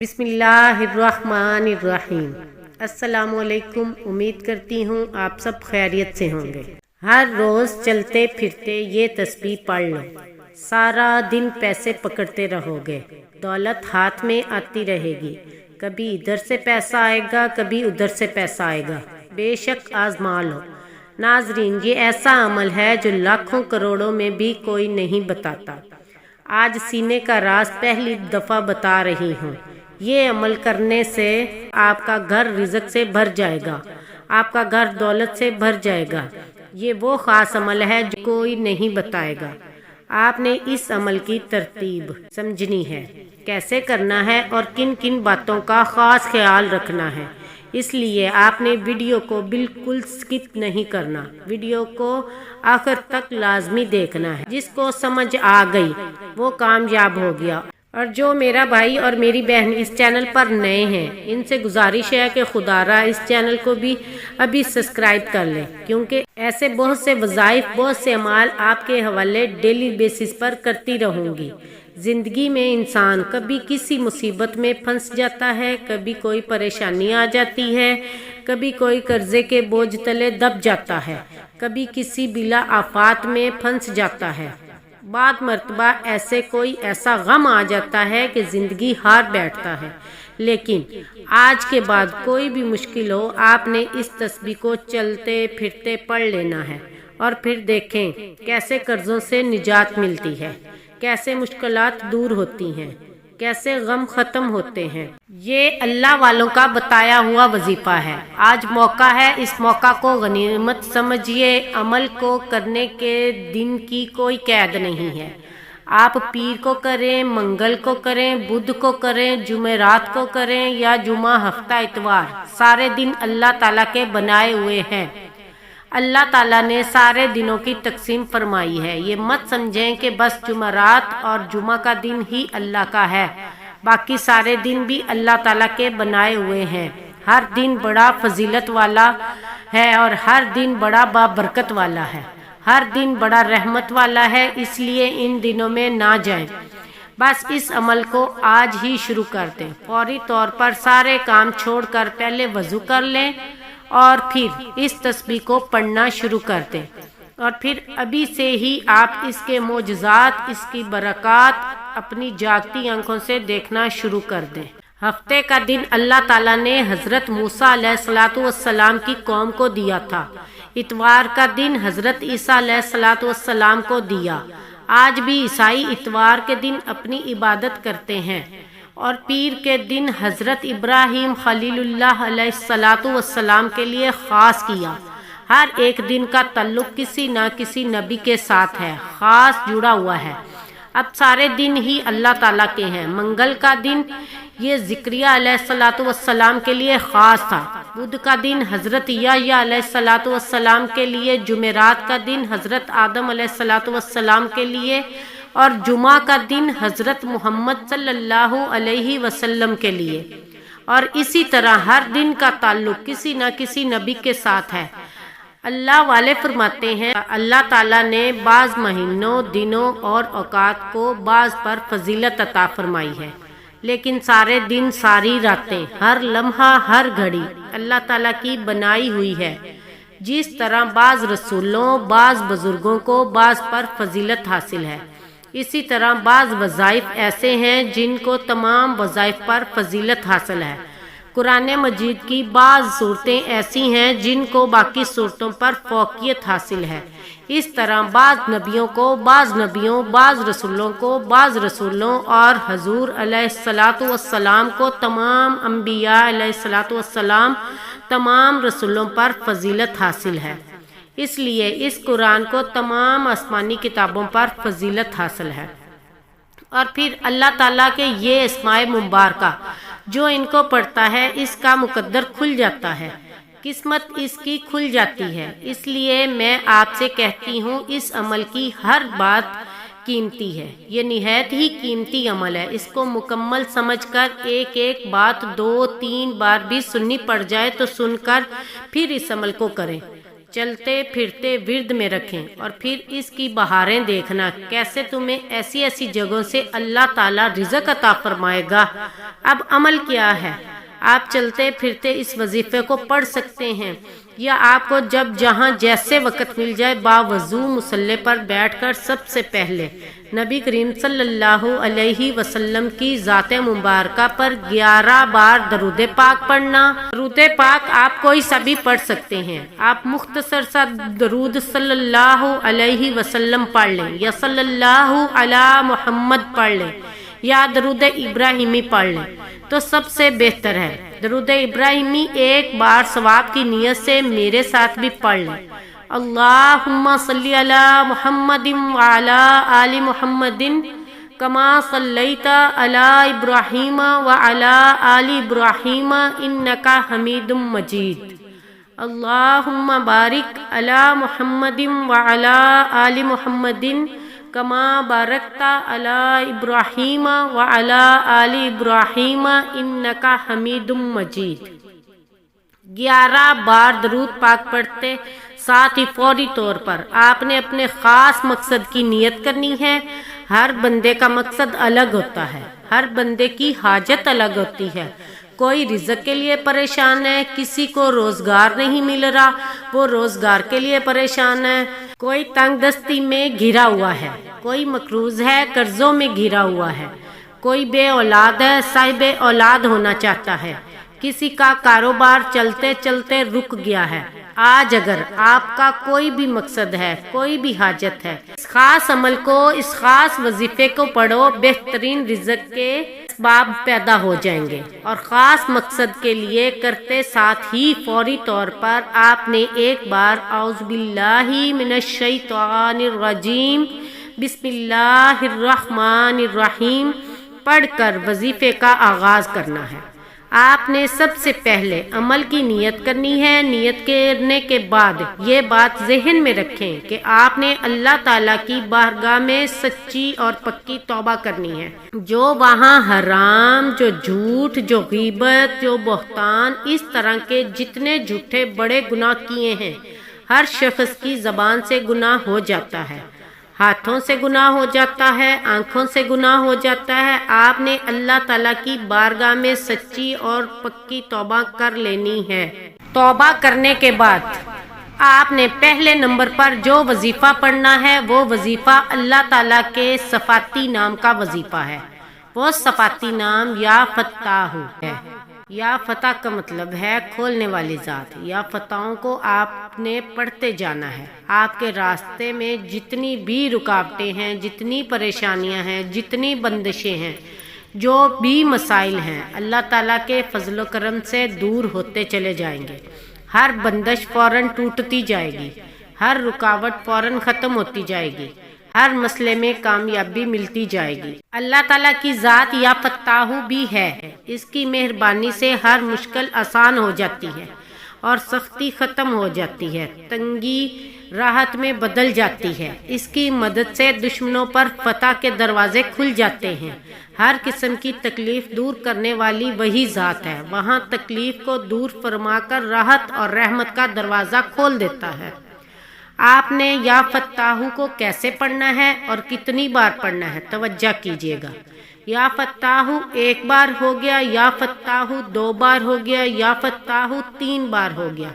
بسم اللہ الرحمن الرحیم۔ السلام علیکم، امید کرتی ہوں آپ سب خیریت سے ہوں گے۔ ہر روز چلتے پھرتے یہ تسبیح پڑھ لو، سارا دن پیسے پکڑتے رہو گے، دولت ہاتھ میں آتی رہے گی، کبھی ادھر سے پیسہ آئے گا، کبھی ادھر سے پیسہ آئے گا، بے شک آزما لو۔ ناظرین، یہ ایسا عمل ہے جو لاکھوں کروڑوں میں بھی کوئی نہیں بتاتا۔ آج سینے کا راز پہلی دفعہ بتا رہی ہوں۔ یہ عمل کرنے سے آپ کا گھر رزق سے بھر جائے گا، آپ کا گھر دولت سے بھر جائے گا۔ یہ وہ خاص عمل ہے جو کوئی نہیں بتائے گا۔ آپ نے اس عمل کی ترتیب سمجھنی ہے، کیسے کرنا ہے اور کن کن باتوں کا خاص خیال رکھنا ہے۔ اس لیے آپ نے ویڈیو کو بالکل سکپ نہیں کرنا، ویڈیو کو آخر تک لازمی دیکھنا ہے۔ جس کو سمجھ آ گئی وہ کامیاب ہو گیا، اور جو میرا بھائی اور میری بہن اس چینل پر نئے ہیں ان سے گزارش ہے کہ خدا را اس چینل کو بھی ابھی سبسکرائب کر لیں، کیونکہ ایسے بہت سے وظائف، بہت سے اعمال آپ کے حوالے ڈیلی بیسس پر کرتی رہوں گی۔ زندگی میں انسان کبھی کسی مصیبت میں پھنس جاتا ہے، کبھی کوئی پریشانی آ جاتی ہے، کبھی کوئی قرضے کے بوجھ تلے دب جاتا ہے، کبھی کسی بلا آفات میں پھنس جاتا ہے۔ بعض مرتبہ ایسا غم آ جاتا ہے کہ زندگی ہار بیٹھتا ہے۔ لیکن آج کے بعد کوئی بھی مشکل ہو، آپ نے اس تسبیح کو چلتے پھرتے پڑھ لینا ہے، اور پھر دیکھیں کیسے قرضوں سے نجات ملتی ہے، کیسے مشکلات دور ہوتی ہیں، کیسے غم ختم ہوتے ہیں۔ یہ اللہ والوں کا بتایا ہوا وظیفہ ہے۔ آج موقع ہے، اس موقع کو غنیمت سمجھیے۔ عمل کو کرنے کے دن کی کوئی قید نہیں ہے۔ آپ پیر کو کریں، منگل کو کریں، بدھ کو کریں، جمعرات کو کریں یا جمعہ، ہفتہ، اتوار، سارے دن اللہ تعالیٰ کے بنائے ہوئے ہیں۔ اللہ تعالیٰ نے سارے دنوں کی تقسیم فرمائی ہے۔ یہ مت سمجھیں کہ بس جمعرات اور جمعہ کا دن ہی اللہ کا ہے، باقی سارے دن بھی اللہ تعالیٰ کے بنائے ہوئے ہیں۔ ہر دن بڑا فضیلت والا ہے اور ہر دن بڑا بابرکت والا ہے، ہر دن بڑا رحمت والا ہے، اس لیے ان دنوں میں نہ جائیں۔ بس اس عمل کو آج ہی شروع کر دیں۔ فوری طور پر سارے کام چھوڑ کر پہلے وضو کر لیں اور پھر اس تسبیح کو پڑھنا شروع کر دیں، اور پھر ابھی سے ہی آپ اس کے معجزات، اس کی برکات اپنی جاگتی آنکھوں سے دیکھنا شروع کر دیں۔ ہفتے کا دن اللہ تعالیٰ نے حضرت موسیٰ علیہ السلام کی قوم کو دیا تھا، اتوار کا دن حضرت عیسیٰ علیہ السلام کو دیا۔ آج بھی عیسائی اتوار کے دن اپنی عبادت کرتے ہیں، اور پیر کے دن حضرت ابراہیم خلیل اللہ علیہ السلام کے لیے خاص کیا۔ ہر ایک دن کا تعلق کسی نہ کسی نبی کے ساتھ ہے، خاص جڑا ہوا ہے۔ اب سارے دن ہی اللہ تعالیٰ کے ہیں۔ منگل کا دن یہ زکریا علیہ السلام کے لیے خاص تھا، بدھ کا دن حضرت یحییٰ علیہ السلام کے لیے، جمعرات کا دن حضرت آدم علیہ السلام کے لیے، اور جمعہ کا دن حضرت محمد صلی اللہ علیہ وسلم کے لیے، اور اسی طرح ہر دن کا تعلق کسی نہ کسی نبی کے ساتھ ہے۔ اللہ والے فرماتے ہیں، اللہ تعالیٰ نے بعض مہینوں، دنوں اور اوقات کو بعض پر فضیلت عطا فرمائی ہے، لیکن سارے دن، ساری راتیں، ہر لمحہ، ہر گھڑی اللہ تعالیٰ کی بنائی ہوئی ہے۔ جس طرح بعض رسولوں، بعض بزرگوں کو بعض پر فضیلت حاصل ہے، اسی طرح بعض وظائف ایسے ہیں جن کو تمام وظائف پر فضیلت حاصل ہے۔ قرآن مجید کی بعض صورتیں ایسی ہیں جن کو باقی صورتوں پر فوقیت حاصل ہے۔ اس طرح بعض نبیوں کو، بعض نبیوں، بعض رسولوں کو، بعض رسولوں اور حضور علیہ السلام کو، تمام انبیاء علیہ السلام، تمام رسولوں پر فضیلت حاصل ہے۔ اس لیے اس قرآن کو تمام آسمانی کتابوں پر فضیلت حاصل ہے۔ اور پھر اللہ تعالیٰ کے یہ اسماء مبارکہ جو ان کو پڑھتا ہے، اس کا مقدر کھل جاتا ہے، قسمت اس کی کھل جاتی ہے۔ اس لیے میں آپ سے کہتی ہوں، اس عمل کی ہر بات قیمتی ہے، یہ نہایت ہی قیمتی عمل ہے۔ اس کو مکمل سمجھ کر ایک ایک بات 2-3 بار بھی سننی پڑ جائے تو سن کر پھر اس عمل کو کریں، چلتے پھرتے ورد میں رکھیں اور پھر اس کی بہاریں دیکھنا کیسے تمہیں ایسی ایسی جگہوں سے اللہ تعالیٰ رزق عطا فرمائے گا۔ اب عمل کیا ہے؟ آپ چلتے پھرتے اس وظیفے کو پڑھ سکتے ہیں، یا آپ کو جب جہاں جیسے وقت مل جائے باوضو مصلی پر بیٹھ کر سب سے پہلے نبی کریم صلی اللہ علیہ وسلم کی ذات مبارکہ پر 11 بار درود پاک پڑھنا۔ درود پاک آپ کوئی سا بھی پڑھ سکتے ہیں، آپ مختصر سا درود صلی اللہ علیہ وسلم پڑھ لیں، یا صلی اللہ علی محمد پڑھ لیں، یا درود ابراہیمی پڑھ لیں تو سب سے بہتر ہے۔ درود ابراہیمی ایک بار ثواب کی نیت سے میرے ساتھ بھی پڑھ لیں۔ اللہم صلی علی محمد وعلی آل محمد کما صلیت علی ابراہیم وعلی آل ابراہیم انک حمید مجید۔ اللہم بارک علی محمد وعلی آل محمد کما بارکت علی ابراہیم وعلی آل ابراہیم انک حمید مجید۔ 11 بار درود پاک پڑھتے ساتھ ہی فوری طور پر آپ نے اپنے خاص مقصد کی نیت کرنی ہے۔ ہر بندے کا مقصد الگ ہوتا ہے، ہر بندے کی حاجت الگ ہوتی ہے۔ کوئی رزق کے لیے پریشان ہے، کسی کو روزگار نہیں مل رہا، وہ روزگار کے لیے پریشان ہے، کوئی تنگ دستی میں گھرا ہوا ہے، کوئی مقروض ہے، قرضوں میں گھرا ہوا ہے، کوئی بے اولاد ہے، صاحب اولاد ہونا چاہتا ہے، کسی کا کاروبار چلتے چلتے رک گیا ہے۔ آج اگر آپ کا کوئی بھی مقصد ہے، کوئی بھی حاجت ہے، اس خاص عمل کو، اس خاص وظیفے کو پڑھو، بہترین رزق کے اسباب پیدا ہو جائیں گے۔ اور خاص مقصد کے لیے کرتے ساتھ ہی فوری طور پر آپ نے ایک بار اعوذ باللہ من الشیطان الرجیم بسم اللہ الرحمن الرحیم پڑھ کر وظیفے کا آغاز کرنا ہے۔ آپ نے سب سے پہلے عمل کی نیت کرنی ہے۔ نیت کرنے کے بعد یہ بات ذہن میں رکھیں کہ آپ نے اللہ تعالیٰ کی بارگاہ میں سچی اور پکی توبہ کرنی ہے۔ جو وہاں حرام، جو جھوٹ، جو غیبت، جو بہتان، اس طرح کے جتنے جھوٹے بڑے گناہ کیے ہیں، ہر شخص کی زبان سے گناہ ہو جاتا ہے، ہاتھوں سے گناہ ہو جاتا ہے، آنکھوں سے گناہ ہو جاتا ہے۔ آپ نے اللہ تعالیٰ کی بارگاہ میں سچی اور پکی توبہ کر لینی ہے۔ توبہ کرنے کے بعد آپ نے پہلے نمبر پر جو وظیفہ پڑھنا ہے وہ وظیفہ اللہ تعالیٰ کے صفاتی نام کا وظیفہ ہے۔ وہ صفاتی نام یا فتاح ہے۔ یا فتح کا مطلب ہے کھولنے والی ذات۔ یا فتحوں کو آپ نے پڑھتے جانا ہے۔ آپ کے راستے میں جتنی بھی رکاوٹیں ہیں، جتنی پریشانیاں ہیں، جتنی بندشیں ہیں، جو بھی مسائل ہیں، اللہ تعالیٰ کے فضل و کرم سے دور ہوتے چلے جائیں گے۔ ہر بندش فوراً ٹوٹتی جائے گی، ہر رکاوٹ فوراً ختم ہوتی جائے گی، ہر مسئلے میں کامیابی ملتی جائے گی۔ اللہ تعالیٰ کی ذات یا فتاح بھی ہے۔ اس کی مہربانی سے ہر مشکل آسان ہو جاتی ہے اور سختی ختم ہو جاتی ہے، تنگی راحت میں بدل جاتی ہے۔ اس کی مدد سے دشمنوں پر فتح کے دروازے کھل جاتے ہیں۔ ہر قسم کی تکلیف دور کرنے والی وہی ذات ہے۔ وہاں تکلیف کو دور فرما کر راحت اور رحمت کا دروازہ کھول دیتا ہے۔ آپ نے یا فتاح کو کیسے پڑھنا ہے اور کتنی بار پڑھنا ہے، توجہ کیجیے گا۔ یا فتاح 1 بار ہو گیا، یا فتاح 2 بار ہو گیا، یا فتاح 3 بار ہو گیا۔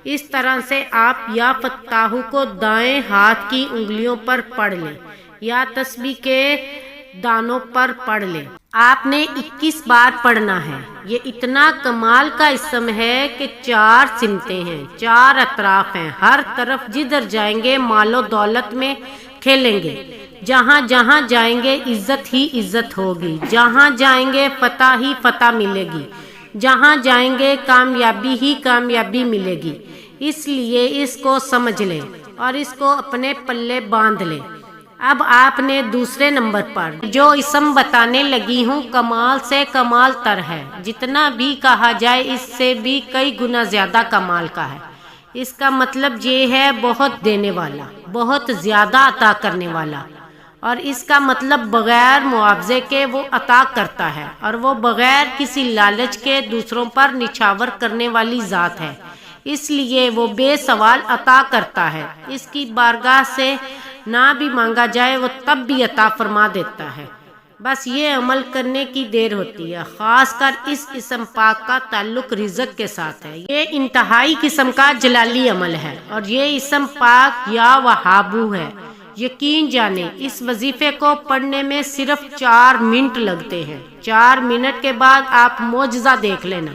اس طرح سے آپ یا فتاح کو دائیں ہاتھ کی انگلیوں پر پڑھ لیں یا تسبیح کے دانوں پر پڑھ لیں۔ آپ نے 21 بار پڑھنا ہے۔ یہ اتنا کمال کا اسم ہے کہ 4 سمتیں ہیں، 4 اطراف ہیں، ہر طرف جدھر جائیں گے مال و دولت میں کھیلیں گے، جہاں جہاں جائیں گے عزت ہی عزت ہوگی، جہاں جائیں گے فتح ہی فتح ملے گی، جہاں جائیں گے کامیابی ہی کامیابی ملے گی۔ اس لیے اس کو سمجھ لیں اور اس کو اپنے پلے باندھ لیں۔ اب آپ نے دوسرے نمبر پر جو اسم بتانے لگی ہوں کمال سے کمال تر ہے، جتنا بھی کہا جائے اس سے بھی کئی گنا زیادہ کمال کا ہے۔ اس کا مطلب یہ ہے بہت دینے والا، بہت زیادہ عطا کرنے والا، اور اس کا مطلب بغیر معاوضے کے وہ عطا کرتا ہے، اور وہ بغیر کسی لالچ کے دوسروں پر نچھاور کرنے والی ذات ہے۔ اس لیے وہ بے سوال عطا کرتا ہے، اس کی بارگاہ سے نہ بھی مانگا جائے وہ تب بھی عطا فرما دیتا ہے، بس یہ عمل کرنے کی دیر ہوتی ہے۔ خاص کر اس اسم پاک کا تعلق رزق کے ساتھ ہے، یہ انتہائی قسم کا جلالی عمل ہے، اور یہ اسم پاک یا وہابو ہے۔ یقین جانیں اس وظیفے کو پڑھنے میں صرف 4 منٹ لگتے ہیں۔ 4 منٹ کے بعد آپ معجزہ دیکھ لینا،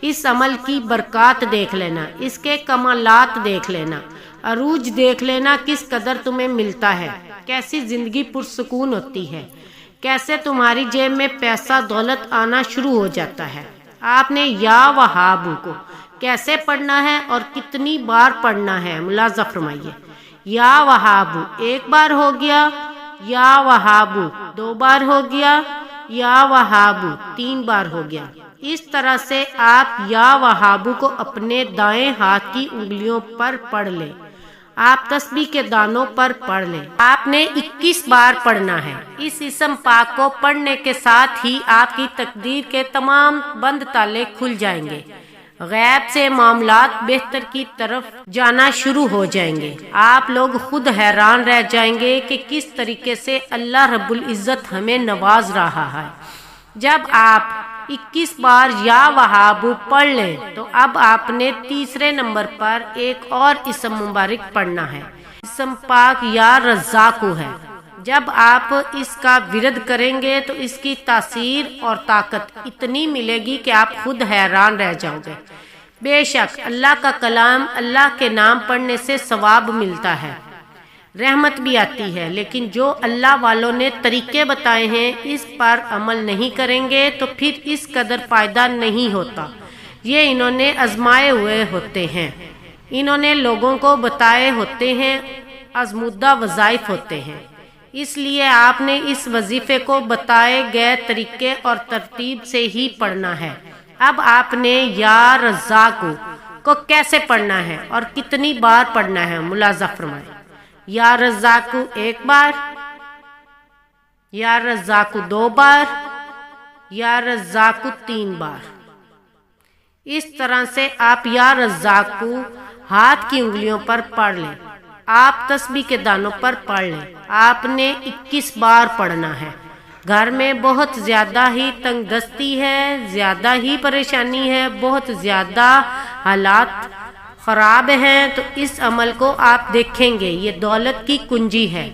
اس عمل کی برکات دیکھ لینا، اس کے کمالات دیکھ لینا، عروج دیکھ لینا کس قدر تمہیں ملتا ہے، کیسی زندگی پرسکون ہوتی ہے، کیسے تمہاری جیب میں پیسہ دولت آنا شروع ہو جاتا ہے۔ آپ نے یا وہابو کو کیسے پڑھنا ہے اور کتنی بار پڑھنا ہے ملاحظہ فرمائیے۔ یا وہابو 1 بار ہو گیا، یا وہابو 2 بار ہو گیا، یا وہابو 3 بار ہو گیا۔ اس طرح سے آپ یا وہابو کو اپنے دائیں ہاتھ کی انگلیوں پر پڑھ لیں، آپ تسبیح کے دانوں پر پڑھ لیں۔ آپ نے 21 بار پڑھنا ہے۔ اس اسم پاک کو پڑھنے کے ساتھ ہی آپ کی تقدیر کے تمام بند تالے کھل جائیں گے، غیب سے معاملات بہتر کی طرف جانا شروع ہو جائیں گے۔ آپ لوگ خود حیران رہ جائیں گے کہ کس طریقے سے اللہ رب العزت ہمیں نواز رہا ہے۔ جب آپ 21 بار یا وہابو پڑھ لیں تو اب آپ نے تیسرے نمبر پر ایک اور اسم مبارک پڑھنا ہے۔ اسم پاک یا رزاقو ہے۔ جب آپ اس کا ورد کریں گے تو اس کی تاثیر اور طاقت اتنی ملے گی کہ آپ خود حیران رہ جاؤ گے۔ بے شک اللہ کا کلام، اللہ کے نام پڑھنے سے ثواب ملتا ہے، رحمت بھی آتی ہے، لیکن جو اللہ والوں نے طریقے بتائے ہیں اس پر عمل نہیں کریں گے تو پھر اس قدر فائدہ نہیں ہوتا۔ یہ انہوں نے آزمائے ہوئے ہوتے ہیں، انہوں نے لوگوں کو بتائے ہوتے ہیں، آزمودہ وظائف ہوتے ہیں، اس لیے آپ نے اس وظیفے کو بتائے گئے طریقے اور ترتیب سے ہی پڑھنا ہے۔ اب آپ نے یا رزاقو کو کیسے پڑھنا ہے اور کتنی بار پڑھنا ہے ملاحظہ فرمائیں۔ یا رزاقو 1 بار، یا رزاقو 2 بار، یا رزاقو 3 بار۔ اس طرح سے آپ یا رزاقو ہاتھ کی انگلیوں پر پڑھ لیں، آپ تسبیح کے دانوں پر پڑھ لیں۔ آپ نے 21 بار پڑھنا ہے۔ گھر میں بہت زیادہ ہی تنگ دستی ہے، زیادہ ہی پریشانی ہے، بہت زیادہ حالات خراب ہیں، تو اس عمل کو آپ دیکھیں گے یہ دولت کی کنجی ہے۔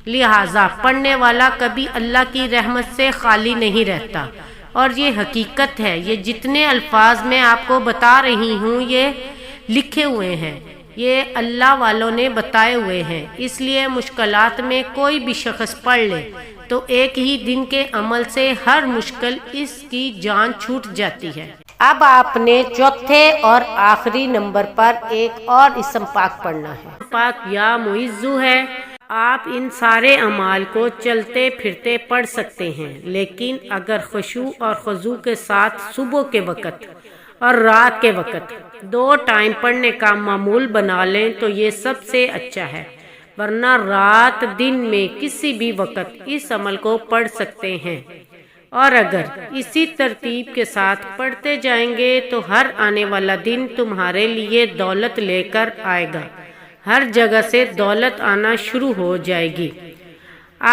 لہٰذا پڑھنے والا کبھی اللہ کی رحمت سے خالی نہیں رہتا، اور یہ حقیقت ہے۔ یہ جتنے الفاظ میں آپ کو بتا رہی ہوں یہ لکھے ہوئے ہیں، یہ اللہ والوں نے بتائے ہوئے ہیں، اس لیے مشکلات میں کوئی بھی شخص پڑھ لے تو ایک ہی دن کے عمل سے ہر مشکل اس کی جان چھوٹ جاتی ہے۔ اب آپ نے چوتھے اور آخری نمبر پر ایک اور اسم پاک پڑھنا ہے۔ پاک یا معزو ہے۔ آپ ان سارے اعمال کو چلتے پھرتے پڑھ سکتے ہیں، لیکن اگر خشوع اور خضوع کے ساتھ صبح کے وقت اور رات کے وقت 2 ٹائم پڑھنے کا معمول بنا لیں تو یہ سب سے اچھا ہے، ورنہ رات دن میں کسی بھی وقت اس عمل کو پڑھ سکتے ہیں، اور اگر اسی ترتیب کے ساتھ پڑھتے جائیں گے تو ہر آنے والا دن تمہارے لیے دولت لے کر آئے گا، ہر جگہ سے دولت آنا شروع ہو جائے گی۔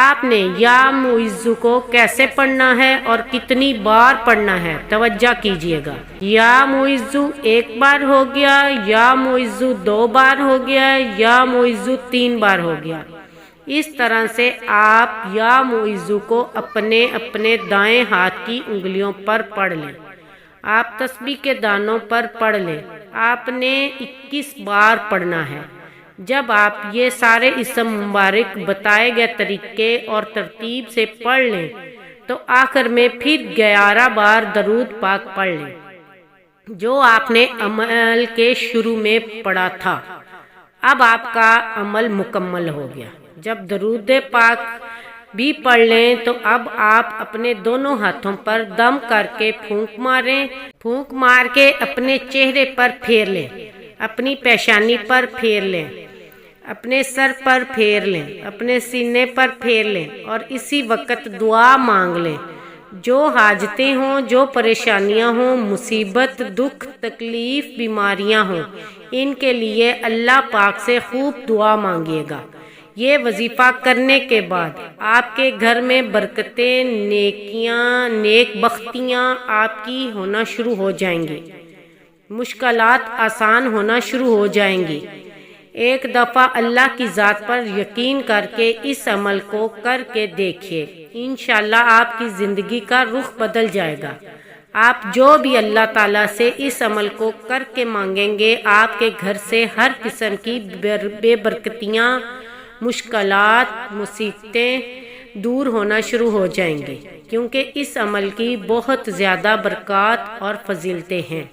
آپ نے یا معزو کو کیسے پڑھنا ہے اور کتنی بار پڑھنا ہے توجہ کیجئے گا۔ یا معزو 1 بار ہو گیا، یا معزو 2 بار ہو گیا، یا معزو 3 بار ہو گیا۔ اس طرح سے آپ یا معزو کو اپنے اپنے دائیں ہاتھ کی انگلیوں پر پڑھ لیں، آپ تسبیح کے دانوں پر پڑھ لیں۔ آپ نے 21 بار پڑھنا ہے۔ جب آپ یہ سارے اسم مبارک بتائے گئے طریقے اور ترتیب سے پڑھ لیں تو آخر میں پھر 11 بار درود پاک پڑھ لیں جو آپ نے عمل کے شروع میں پڑھا تھا۔ اب آپ کا عمل مکمل ہو گیا۔ جب درود پاک بھی پڑھ لیں تو اب آپ اپنے دونوں ہاتھوں پر دم کر کے پھونک ماریں، پھونک مار کے اپنے چہرے پر پھیر لیں، اپنی پیشانی پر پھیر لیں، اپنے سر پر پھیر لیں، اپنے سینے پر پھیر لیں، اور اسی وقت دعا مانگ لیں۔ جو حاجتیں ہوں، جو پریشانیاں ہوں، مصیبت، دکھ، تکلیف، بیماریاں ہوں، ان کے لیے اللہ پاک سے خوب دعا مانگیے گا۔ یہ وظیفہ کرنے کے بعد آپ کے گھر میں برکتیں، نیکیاں، نیک بختیاں آپ کی ہونا شروع ہو جائیں گی، مشکلات آسان ہونا شروع ہو جائیں گی۔ ایک دفعہ اللہ کی ذات پر یقین کر کے اس عمل کو کر کے دیکھیے، انشاءاللہ آپ کی زندگی کا رخ بدل جائے گا۔ آپ جو بھی اللہ تعالیٰ سے اس عمل کو کر کے مانگیں گے، آپ کے گھر سے ہر قسم کی بے برکتیاں، مشکلات، مصیبتیں دور ہونا شروع ہو جائیں گے، کیونکہ اس عمل کی بہت زیادہ برکات اور فضیلتیں ہیں،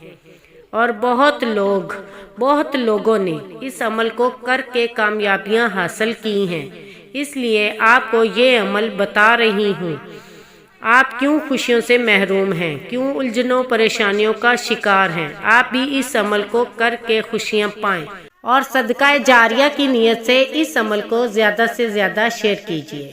اور بہت لوگوں نے اس عمل کو کر کے کامیابیاں حاصل کی ہیں۔ اس لیے آپ کو یہ عمل بتا رہی ہوں۔ آپ کیوں خوشیوں سے محروم ہیں، کیوں الجھنوں پریشانیوں کا شکار ہیں، آپ بھی اس عمل کو کر کے خوشیاں پائیں، اور صدقہ جاریہ کی نیت سے اس عمل کو زیادہ سے زیادہ شیئر کیجیے۔